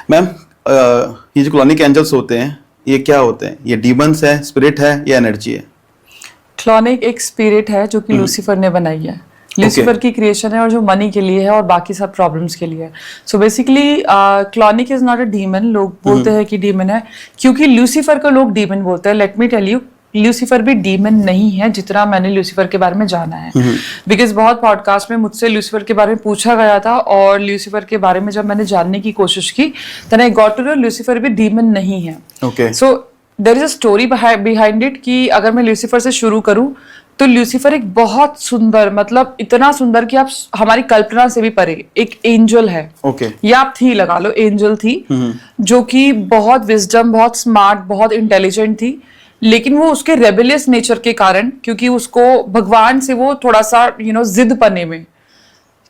Ma'am ये जो clonic angels होते हैं ये क्या होते हैं? ये डीमंस है, स्पिरिट है या एनर्जी है? क्लॉनिक एक स्पिरिट है जो कि लूसीफर ने बनाई है। लूसीफर की क्रिएशन है और जो मनी के लिए है और बाकी सब प्रॉब्लम्स के लिए है। So basically clonic is not a demon. लोग बोलते हैं कि डीमन है क्योंकि लूसीफर को लोग डीमन बोलते हैं। Let me tell you, Lucifer भी डीमन नहीं है जितना मैंने लूसीफर के बारे में जाना है। बिकॉज बहुत पॉडकास्ट में मुझसे लूसीफर के बारे में पूछा गया था और लूसीफर के बारे में जब मैंने जानने की कोशिश की then I got to know Lucifer भी डीमन नहीं है। Okay, so there is a story behind it कि अगर मैं लूसीफर से शुरू करूं तो लूसीफर एक बहुत सुंदर, मतलब इतना सुंदर कि आप हमारी कल्पना से भी परे एक एंजल है। ओके, या आप थी लगा लो, एंजल थी जो कि बहुत विजडम, बहुत स्मार्ट, बहुत इंटेलिजेंट थी। लेकिन वो उसके रेबेलियस नेचर के कारण, क्योंकि उसको भगवान से वो थोड़ा सा जिद पने में,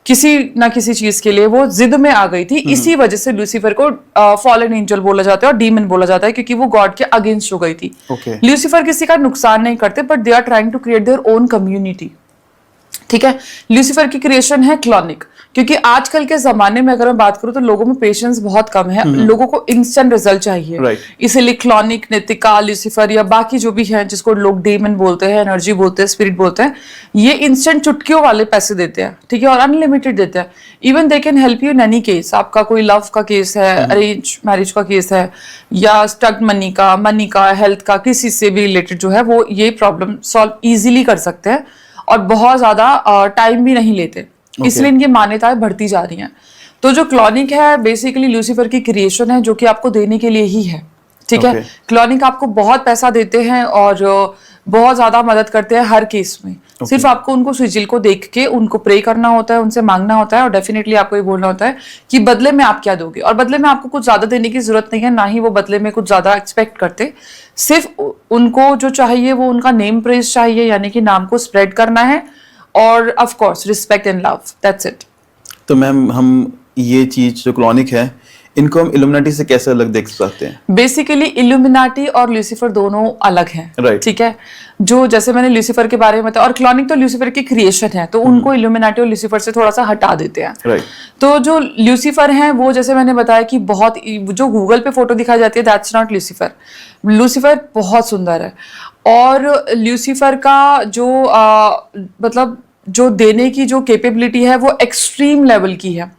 किसी ना किसी चीज के लिए वो जिद में आ गई थी। इसी वजह से लूसीफर को फॉलन एंजल बोला जाता है और डीमन बोला जाता है, क्योंकि वो गॉड के अगेंस्ट हो गई थी। ओके, लूसीफर किसी का नुकसान नहीं करते but they are trying to create their own community. ठीक है, लूसीफर की क्रिएशन है क्लॉनिक। क्योंकि आजकल के जमाने में अगर मैं बात करूं तो लोगों में पेशेंस बहुत कम है, लोगों को इंस्टेंट रिजल्ट चाहिए। Right. इसीलिए क्लॉनिक, नितिका, लूसीफर या बाकी जो भी हैं जिसको लोग डेमन बोलते हैं, एनर्जी बोलते हैं, स्पिरिट बोलते हैं, ये इंस्टेंट चुटकियों वाले पैसे देते हैं। ठीक है, और अनलिमिटेड देते हैं। Even they can help you in any case. आपका कोई लव का केस है, अरेंज मैरिज का केस है, या स्टक मनी का, हेल्थ का, किसी से भी रिलेटेड जो है वो ये प्रॉब्लम सॉल्व इजीली कर सकते हैं और बहुत ज्यादा टाइम भी नहीं लेते। इसलिए इनकी मान्यताएं बढ़ती जा रही हैं। तो जो क्लॉनिक है बेसिकली लूसीफर की क्रिएशन है जो कि आपको देने के लिए ही है। ठीक है, क्लॉनिक आपको बहुत पैसा देते हैं और बहुत ज्यादा मदद करते हैं हर केस में। सिर्फ आपको उनको सिजिल को देख के उनको प्रे करना होता है, उनसे मांगना होता है और डेफिनेटली आपको ये बोलना होता है कि बदले में आप क्या दोगे। और बदले में आपको कुछ ज्यादा देने की जरूरत नहीं है, ना ही वो बदले में कुछ ज्यादा एक्सपेक्ट करते। सिर्फ उनको जो चाहिए वो उनका नेम प्रेज चाहिए, यानी कि नाम को स्प्रेड करना है, और of course respect and love, that's it. तो मैम हम ये चीज जो क्लॉनिक है इनको हम इल्यूमिनाटी से कैसे अलग देख सकते हैं? बेसिकली इल्यूमिनाटी और लूसीफर दोनों अलग हैं। Right. ठीक है, जो जैसे मैंने लूसीफर के बारे में बताया, और क्लॉनिक तो लूसीफर की क्रिएशन है, तो उनको इल्यूमिनाटी और लूसीफर से थोड़ा सा हटा देते हैं। Right. तो जो लूसीफर हैं वो जैसे मैंने बताया कि बहुत, जो गूगल पे फोटो दिखाई जाती है दैट्स नॉट लूसीफर। लूसीफर बहुत सुंदर है और लूसीफर का जो मतलब जो देने की जो कैपेबिलिटी है वो एक्सट्रीम लेवल की है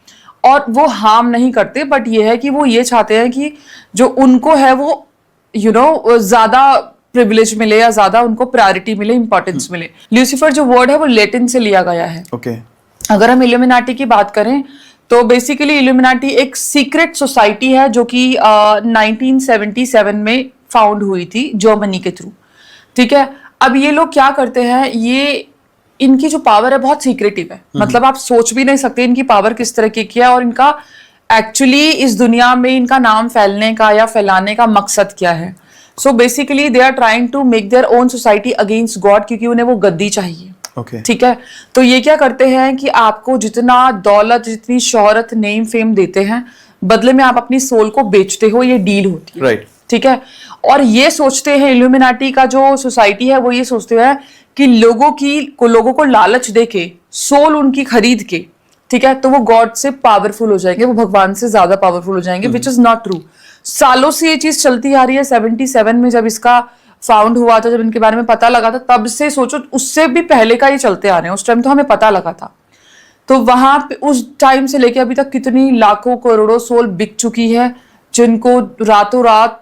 और वो हार्म नहीं करते। बट ये है कि वो ये चाहते हैं कि जो उनको है वो ज्यादा प्रिविलेज मिले या ज्यादा उनको प्रायोरिटी मिले, इंपॉर्टेंस मिले। लूसीफर जो वर्ड है वो लैटिन से लिया गया है। ओके, अगर हम इल्यूमिनाटी की बात करें तो बेसिकली इल्यूमिनाटी एक सीक्रेट सोसाइटी है जो कि 1977 में फाउंड हुई थी जर्मनी के थ्रू। ठीक है, अब ये लोग क्या करते हैं, ये इनकी जो पावर है बहुत सीक्रेटिव है। मतलब आप सोच भी नहीं सकते इनकी पावर किस तरह की है और इनका एक्चुअली इस दुनिया में इनका नाम फैलने का या फैलाने का मकसद क्या है। So basically they are trying to make their own society against God, क्योंकि उन्हें वो गद्दी चाहिए। ओके, ठीक है, तो ये क्या करते हैं कि आपको जितना दौलत, जितनी शोहरत, नेम, फेम देते हैं, बदले में आप अपनी सोल को बेचते हो। ये डील होती है। राइट, ठीक है, और ये सोचते हैं इल्यूमिनाटी का जो सोसाइटी है वो ये सोचते हैं कि लोगों को लालच देके, सोल उनकी खरीद के, ठीक है, तो वो गॉड से पावरफुल हो जाएंगे, वो भगवान से ज्यादा पावरफुल हो जाएंगे, विच इज नॉट ट्रू। सालों से ये चीज चलती आ रही है। 77 में जब इसका फाउंड हुआ था, जब इनके बारे में पता लगा था, तब से सोचो, उससे भी पहले का ये चलते आ रहे हैं। उस टाइम तो हमें पता लगा था। तो वहां पे उस टाइम से लेके अभी तक कितनी लाखों करोड़ों सोल बिक चुकी है, जिनको रातों रात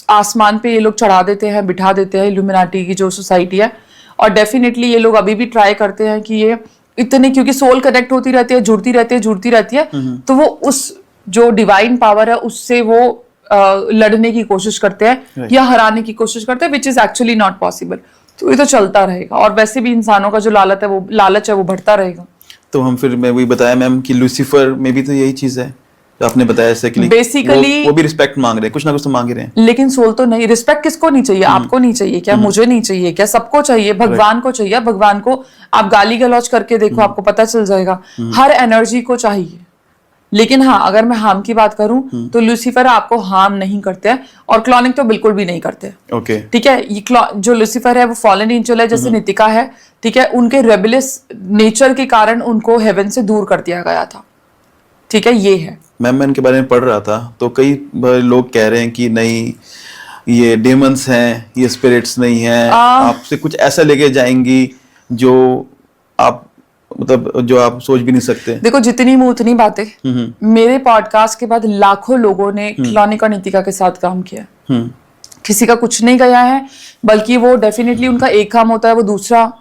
आसमान पे ये लोग चढ़ा देते हैं, बिठा देते हैं, इल्यूमिनाटी की जो सोसाइटी है। और डेफिनेटली ये लोग अभी भी ट्राई करते हैं कि ये इतने, क्योंकि सोल कनेक्ट होती रहती है, जुड़ती रहती है, तो वो उस जो डिवाइन पावर है उससे वो लड़ने की कोशिश करते हैं या हराने की कोशिश करते हैं, which is actually not possible. तो ये तो चलता रहेगा और वैसे भी इंसानों का जो लालच है वो बढ़ता रहेगा। तो हम फिर, मैं वही बताया मैम कि लूसीफर में भी तो यही चीज है तो आपने बताया ऐसे कि बेसिकली वो भी रिस्पेक्ट मांग रहे हैं, कुछ ना कुछ तो मांग ही रहे हैं। लेकिन सोल तो नहीं। रिस्पेक्ट किसको नहीं चाहिए? आपको नहीं चाहिए क्या? मुझे नहीं चाहिए क्या? सबको चाहिए। भगवान को चाहिए। भगवान को आप गाली गलौज करके देखो, आपको पता चल जाएगा। हर एनर्जी को चाहिए। लेकिन हाँ, अगर मैं हार्म की बात करूं तो लूसीफर आपको हार्म नहीं करते हैं और क्लॉनिक तो बिल्कुल भी नहीं करते। ओके, ठीक है, ये जो लूसीफर है वो फॉलन एंजल है, जैसे नितिका है। ठीक है, उनके रेबेलियस नेचर के कारण उनको हेवन से दूर कर दिया गया था। ठीक है, ये है। मैम मैं इनके बारे में पढ़ रहा था तो कई लोग कह रहे हैं कि नहीं ये डेमंस हैं, ये स्पिरिट्स नहीं हैं, आपसे कुछ ऐसा लेके जाएंगी जो आप मतलब जो आप सोच भी नहीं सकते। देखो जितनी मुंह उतनी बातें। मेरे पॉडकास्ट के बाद लाखों लोगों ने खिलौनिका नितिका के साथ काम किया। किसी का कुछ नहीं गया है, बल्कि वो डेफिनेटली उनका एक काम होता है, वो दूसरा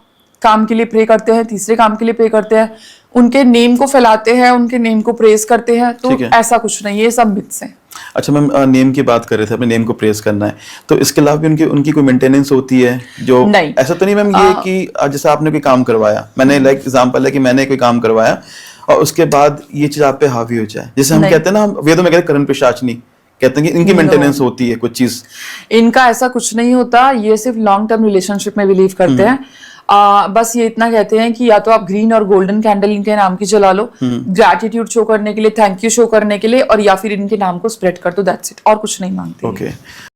काम के लिए प्रे करते हैं, तीसरे काम के लिए प्रे करते हैं, उनके नेम को फैलाते हैं, उनके नेम को प्रेस करते हैं। तो ऐसा कुछ नहीं, ये सब मिथ्स हैं। अच्छा मैम, नेम की बात कर रहे थे, अपने नेम को प्रेस करना है, तो इसके अलावा भी उनकी कोई मेंटेनेंस होती है जो नहीं। ऐसा तो नहीं मैम ये कि जैसे आपने कोई काम करवाया, मैंने लाइक एग्जांपल है कि मैंने कोई काम करवाया और उसके बाद ये चीज आप पे हावी हो जाए, जैसे हम कहते हैं ना, वेदों में कहते हैं करण पिशाचनी, कहते हैं कि इनकी मेंटेनेंस होती है कुछ चीज। इनका ऐसा कुछ नहीं होता, ये सिर्फ लॉन्ग टर्म रिलेशनशिप में बिलीव करते हैं। बस ये इतना कहते हैं कि या तो आप ग्रीन और गोल्डन कैंडल इनके नाम की जला लो, ग्रैटिट्यूड शो करने के लिए, थैंक यू शो करने के लिए, और या फिर इनके नाम को स्प्रेड कर दो, दैट्स इट, और कुछ नहीं मांगते। ओके।